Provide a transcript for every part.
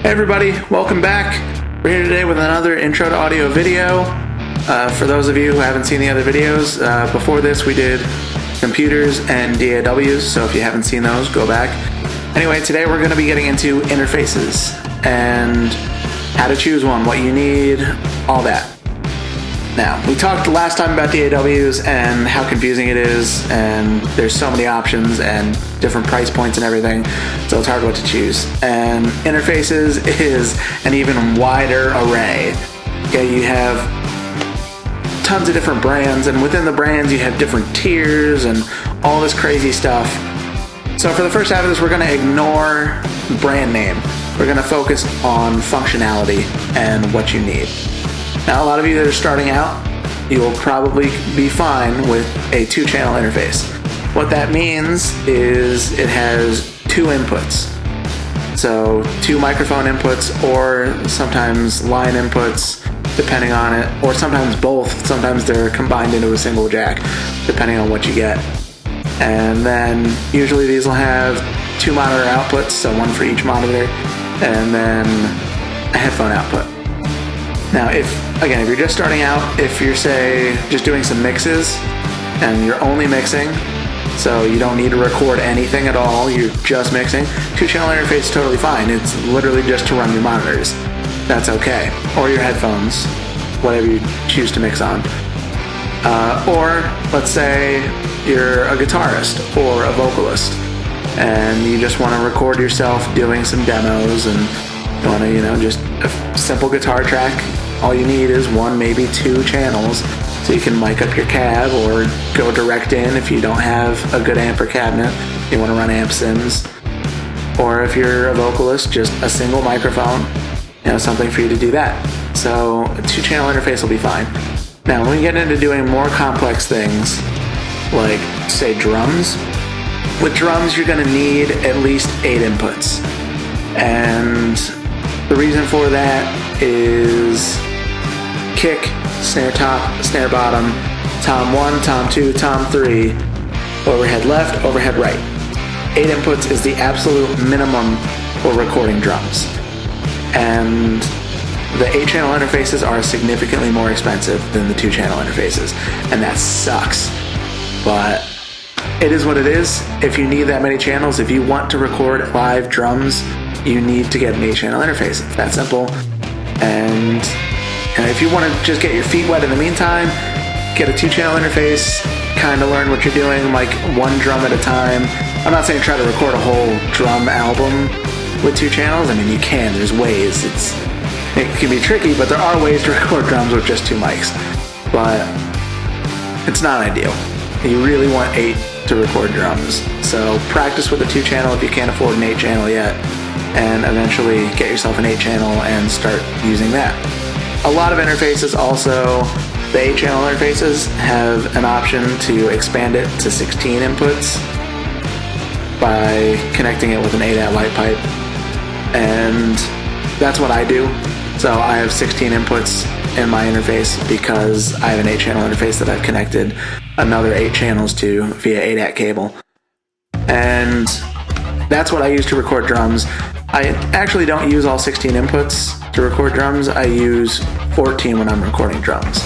Hey everybody, welcome back. We're here today with another intro to audio video. For those of you who haven't seen the other videos, before this we did computers and DAWs, so if you haven't seen those, go back. Anyway, today we're going to be getting into interfaces and how to choose one, what you need, all that. Now, we talked last time about DAWs and how confusing it is, and there's so many options and different price points and everything, so it's hard what to choose. And interfaces is an even wider array. Okay, you have tons of different brands, and within the brands you have different tiers and all this crazy stuff. So for the first half of this, we're going to ignore brand name. We're going to focus on functionality and what you need. Now, a lot of you that are starting out, you will probably be fine with a 2-channel interface. What that means is it has 2 inputs. So 2 microphone inputs, or sometimes line inputs, depending on it, or sometimes both. Sometimes they're combined into a single jack, depending on what you get. And then usually these will have 2 monitor outputs, so 1 for each monitor, and then a headphone output. Now, if you're just starting out, if you're, say, just doing some mixes, and you're only mixing, so you don't need to record anything at all, you're just mixing, 2-channel interface is totally fine. It's literally just to run your monitors. That's okay. Or your headphones, whatever you choose to mix on. Or, let's say, you're a guitarist or a vocalist, and you just want to record yourself doing some demos, and you want to, just a simple guitar track. All you need is 1, maybe 2 channels, so you can mic up your cab or go direct in if you don't have a good amp or cabinet. You want to run amp sims. Or if you're a vocalist, just a single microphone, something for you to do that. So a 2-channel interface will be fine. Now, when we get into doing more complex things, like, say, drums, with drums you're going to need at least 8 inputs. And the reason for that is kick, snare top, snare bottom, tom 1, tom 2, tom 3, overhead left, overhead right. 8 inputs is the absolute minimum for recording drums. And the 8-channel interfaces are significantly more expensive than the 2-channel interfaces, and that sucks. But it is what it is. If you need that many channels, if you want to record live drums, you need to get an 8-channel interface. It's that simple. And if you want to just get your feet wet in the meantime, get a 2-channel interface, kind of learn what you're doing, like 1 drum at a time. I'm not saying try to record a whole drum album with 2 channels. I mean, you can. There's ways. It can be tricky, but there are ways to record drums with just 2 mics. But it's not ideal. You really want 8 to record drums. So practice with a 2-channel if you can't afford an 8-channel yet, and eventually get yourself an 8-channel and start using that. A lot of interfaces also, the 8-channel interfaces have an option to expand it to 16 inputs by connecting it with an ADAT light pipe, and that's what I do. So I have 16 inputs in my interface because I have an 8-channel interface that I've connected another 8 channels to via ADAT cable. And that's what I use to record drums. I actually don't use all 16 inputs to record drums. I use 14 when I'm recording drums.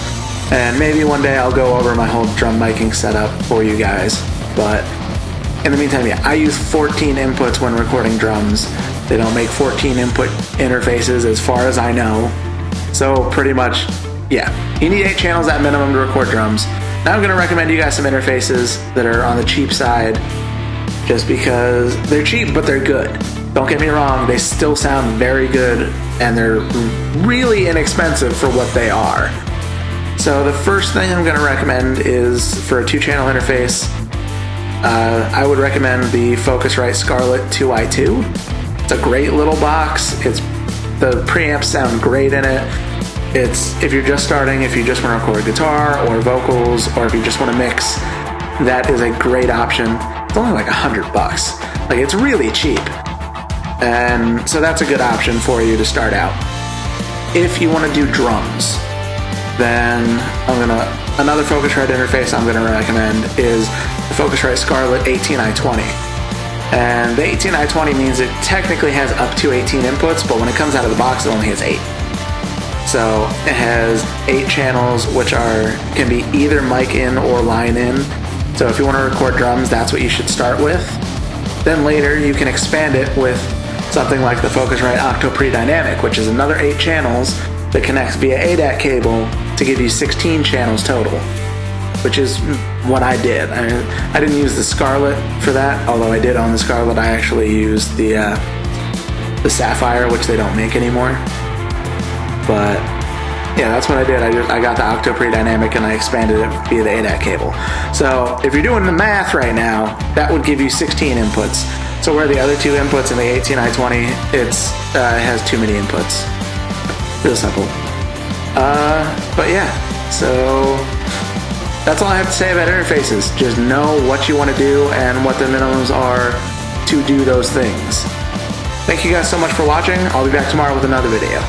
And maybe one day I'll go over my whole drum miking setup for you guys. But in the meantime, I use 14 inputs when recording drums. They don't make 14 input interfaces as far as I know. So pretty much, you need 8 channels at minimum to record drums. Now I'm going to recommend you guys some interfaces that are on the cheap side, just because they're cheap, but they're good. Don't get me wrong, they still sound very good, and they're really inexpensive for what they are. So the first thing I'm going to recommend is, for a 2-channel interface, I would recommend the Focusrite Scarlett 2i2. It's a great little box. The preamps sound great in it. If you're just starting, if you just want to record guitar or vocals, or if you just want to mix, that is a great option. It's only like $100. Like, it's really cheap. And so that's a good option for you to start out. If you want to do drums, then another Focusrite interface I'm going to recommend is the Focusrite Scarlett 18i20. And the 18i20 means it technically has up to 18 inputs, but when it comes out of the box, it only has 8. So it has 8 channels, which can be either mic in or line in. So if you want to record drums, that's what you should start with. Then later you can expand it with something like the Focusrite Octo-Pre Dynamic, which is another 8 channels that connects via ADAT cable to give you 16 channels total, which is what I did. I didn't use the Scarlett for that, although I did own the Scarlett. I actually used the Sapphire, which they don't make anymore. But yeah, that's what I did. I got the Octo-Pre Dynamic and I expanded it via the ADAT cable. So if you're doing the math right now, that would give you 16 inputs. So where the other 2 inputs in the 18i20, it has too many inputs. Real simple. But yeah, so that's all I have to say about interfaces. Just know what you want to do and what the minimums are to do those things. Thank you guys so much for watching. I'll be back tomorrow with another video.